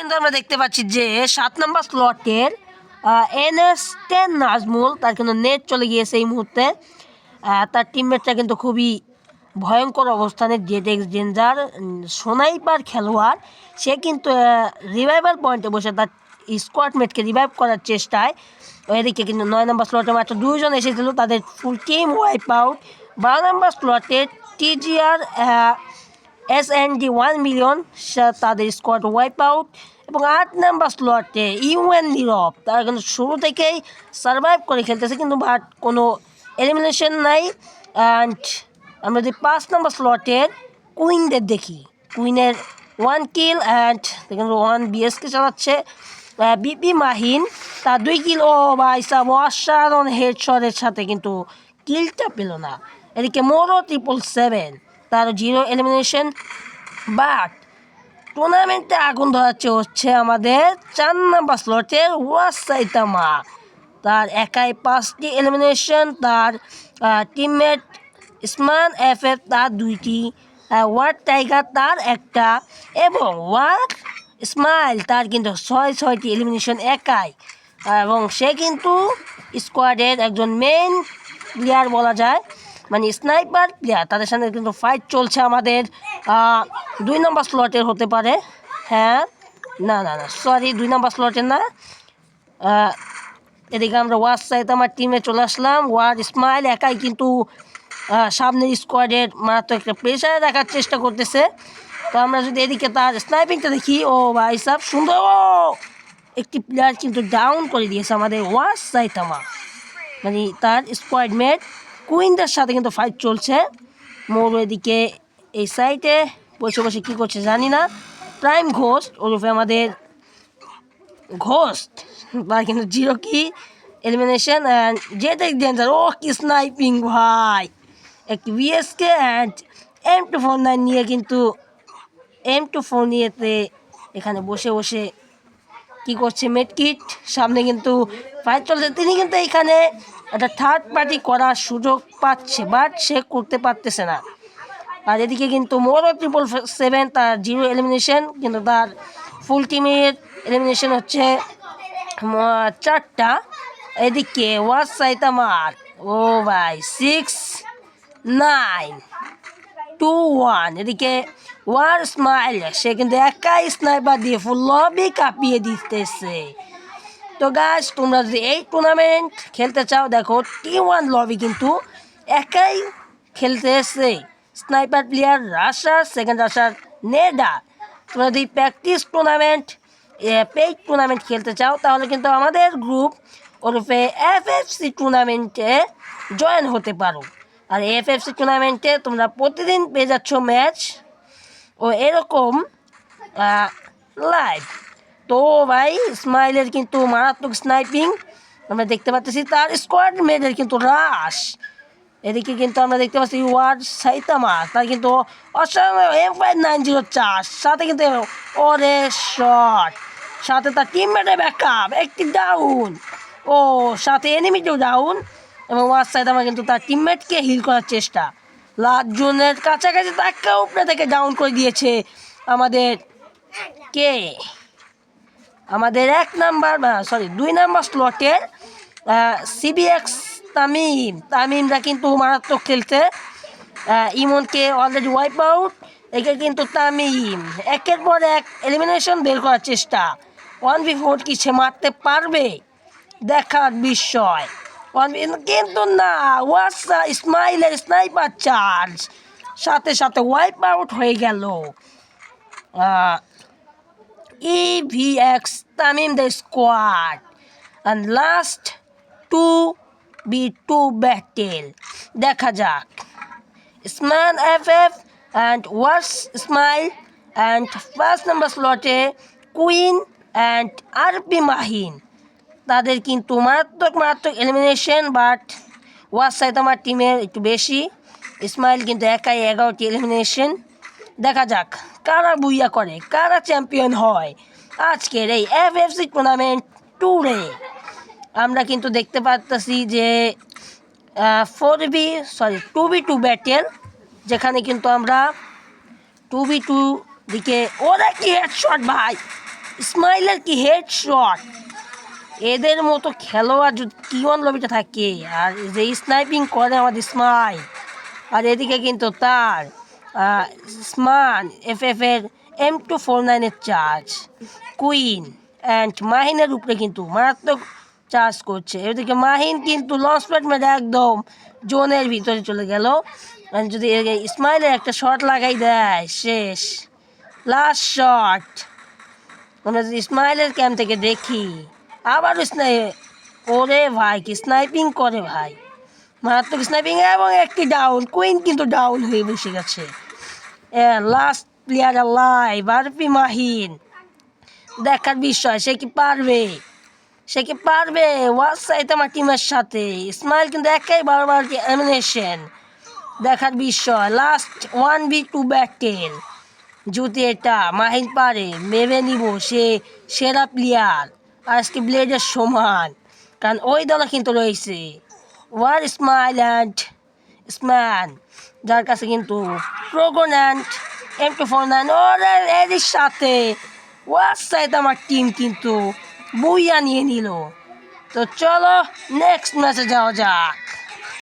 কিন্তু আমরা দেখতে পাচ্ছি যে 7 নম্বর স্লটের NS10 নাজমুল তার কিন্তু নেট চলে গিয়েছে এই মুহূর্তে। তার টিমমেটটা কিন্তু খুবই ভয়ঙ্কর অবস্থানে, জেটেক্স ডেঞ্জার স্নাইপার খেলোয়াড়। সে কিন্তু রিভাইভাল পয়েন্টে বসে তার স্কোয়াডমেটকে রিভাইভ করার চেষ্টায়। এদিকে কিন্তু 9 নম্বর স্লটে মাত্র 2 জন এসেছিল, তাদের ফুল টিম ওয়াইপ আউট। 12 নম্বর স্লটে TGR SND 1 মিলিয়ন তাদের স্কোয়াড ওয়াইপ আউট। এবং 8 নাম্বার স্লটে ইউএন নীরব, তারা কিন্তু শুরু থেকেই সার্ভাইভ করে খেলতেছে, কিন্তু বাট কোনো এলিমিনেশন নাই। অ্যান্ড আমরা যদি 5 নম্বর স্লটের কুইনদের দেখি, কুইনের 1 কিল অ্যান্ড কিন্তু 1 BSকে চালাচ্ছে বিপি মাহিন, তার 2 কিল। ও ভাই সাব অসাধারণ হেডশটের সাথে কিন্তু কিলটা পেল না। এদিকে মোরো 777 তার 0 এলিমিনেশন। বাট টুর্নামেন্টে আগুন ধরাচ্ছে হচ্ছে আমাদের 4 নাম্বার স্লটের ওয়াস সাইতামা, তার একাই 5টি এলিমিনেশন। তার টিমমেট ইসমান FF তার 2টি, ওয়ার্ড টাইগার তার 1টা, এবং ওয়ার্ড ইসমাইল তার কিন্তু 6টি এলিমিনেশন একাই। এবং সে কিন্তু স্কোয়াডের একজন মেইন প্লেয়ার বলা যায়, মানে স্নাইপার প্লেয়ার। তাদের সাথে কিন্তু ফাইট চলছে আমাদের 2 নম্বর স্লটের হতে পারে। হ্যাঁ, না না না সরি, 2 নম্বর স্লটের না। এদিকে আমরা ওয়াজ সাইড আমার টিমে চলে আসলাম। ওয়ার্ড ইসমাইল একাই কিন্তু সামনের স্কোয়াডের মারাত্মক একটা প্রেশারে রাখার চেষ্টা করতেছে। তো আমরা যদি এদিকে তার স্নাইপিংটা দেখি, ও ভাই সাহেব সুন্দর, একটি প্লেয়ার কিন্তু ডাউন করে দিয়েছে আমাদের ওয়াজ সাইতামা, মানে তার স্কোয়াডমেট কুইনদের সাথে কিন্তু ফাইট চলছে। মোর এদিকে এই সাইটে বসে বসে কী করছে জানি না। প্রাইম ঘোস্ট ওরফে আমাদের ঘোস্ট, তার কিন্তু 0 কি এলিমিনেশন। অ্যান্ড জেটেক্স ডেঞ্জার, ও কি স্নাইপিং ভাই, একটি VSK অ্যান্ড M249 নিয়ে কিন্তু M24 নিয়েতে এখানে বসে বসে কি করছে মেডকিট, সামনে কিন্তু ফাইট চলছে। তিনি কিন্তু এখানে একটা থার্ড পার্টি করার সুযোগ পাচ্ছে, বাট সে করতে পারতেছে না। আর এদিকে কিন্তু মোরো 777 তার 0 এলিমিনেশন, কিন্তু তার ফুল টিমের এলিমিনেশন হচ্ছে 4টা। এদিকে ওয়াজ সাইতামার, ও ভাই 6-9-2-1। এদিকে ওয়ার স্মাইল, সে কিন্তু একাই স্নাইপার দিয়ে ফুল লবি কাঁপিয়ে দিতেছে। তো গাইস, তোমরা যদি এই টুর্নামেন্ট খেলতে চাও, দেখো T1 লবি কিন্তু একাই খেলতেছে sniper player rusher, second rusher NADA. তোমরা যদি প্র্যাকটিস টুর্নামেন্ট, পেইড টুর্নামেন্ট খেলতে চাও, তাহলে কিন্তু আমাদের গ্রুপ ওরফে FFC টুর্নামেন্টে জয়েন হতে পারো। আর FFC টুর্নামেন্টে তোমরা প্রতিদিন পেয়ে যাচ্ছ ম্যাচ ও এরকম লাইভ। তো ভাই স্মাইলের কিন্তু মারাত্মক স্নাইপিং আমরা দেখতে পাচ্ছি, তার স্কোয়াড মেয়েদের কিন্তু রাশ। এদিকে কিন্তু আমরা দেখতে পাচ্ছি ওয়ার্ড সাইতামা, তার কিন্তু অসাধারণ M5904, সাথে কিন্তু ওরে শট, সাথে তার টিমমেটের ব্যাকআপ, একটি ডাউন, ও সাথে এনিমিটিও ডাউন। এবং ওয়ার্ড সাইতামা কিন্তু তার টিমমেটকে হিল করার চেষ্টা, লাস্ট জোনের কাছাকাছি তাকে উপরে থেকে ডাউন করে দিয়েছে আমাদের কে, আমাদের 2 নাম্বার স্লটের CBX তামিমরা কিন্তু মারাত্মক খেলছে। ইমনকে অলরেডি ওয়াইপ আউট। একে কিন্তু তামিম একের পর এক এলিমিনেশন বের করার চেষ্টা। 1v4 কি সে মারতে পারবে, দেখার বিষয়। কিন্তু না, ওয়াসা ইসমাইলের স্নাইপার চার্জ, সাথে সাথে ওয়াইপ আউট হয়ে গেল EVX Tamim the squad. And last 2v2 battle, দেখা যাক Isman FF and wars Ismail and 1st number স্লটে কুইন and RP মাহিন, তাদের কিন্তু মারাত্মক এলিমিনেশন। বাট ওয়ার্স সাইতামার টিমের একটু বেশি, ইসমাইল কিন্তু একাই 11টি এলিমিনেশন। দেখা যাক কারা বুইয়া করে, কারা চ্যাম্পিয়ন হয় আজকের এই FFC টুর্নামেন্ট ট্যুরে। আমরা কিন্তু দেখতে পাচ্ছি যে 2v2 ব্যাটেল, যেখানে কিন্তু আমরা 2v2 দিকে, ওরা কি হেডশট ভাই, ইসমাইলের কি হেড শট! এদের মতো খেলোয়াড় যদি টি1 লবিতে থাকে, আর যে স্নাইপিং করে আমাদের ইসমাইল, আর এদিকে কিন্তু তার স্মান এফএফের M249-এর চার্জ, কুইন অ্যান্ড মাহিনের উপরে কিন্তু মারাত্মক চার্জ করছে। এদিকে মাহিন কিন্তু লঞ্চ প্যাড মেরে একদম জোনের ভিতরে চলে গেল। যদি ইসমাইলের একটা শট লাগাই দেয়, শেষ। লাস্ট শট আমরা যদি ইসমাইলের ক্যাম্প থেকে দেখি, আবার ওরে ভাই কি স্নাইপিং করে ভাই, মারাত্মক স্নাইপিং, এবং একটি ডাউন। কুইন কিন্তু ডাউন হয়ে বসে গেছে। Last player live RP Mahin. দেখার বিষয়, সে কি পারবে, ওয়াসাইতে আমার টিমের সাথে। ইসমাইল কিন্তু একাই বারবার এলিমিনেশন। দেখার বিষয়, লাস্ট 1v2 ব্যাটেল। যদি এটা মাহিন পারে, মেনে নিব সে সেরা প্লেয়ার, আজকে ব্লেডের সমান। কারণ ওই দলে কিন্তু রয়েছে ওয়ার স্মাইল অ্যান্ড স্ম্যান, যার কাছে কিন্তু প্রোগন অ্যান্ড M249 এর সাথে ওয়াসাইড আমার টিম কিন্তু বইয়া নিয়ে নিল। তো চলো নেক্সট ম্যাচে যাওয়া যাক।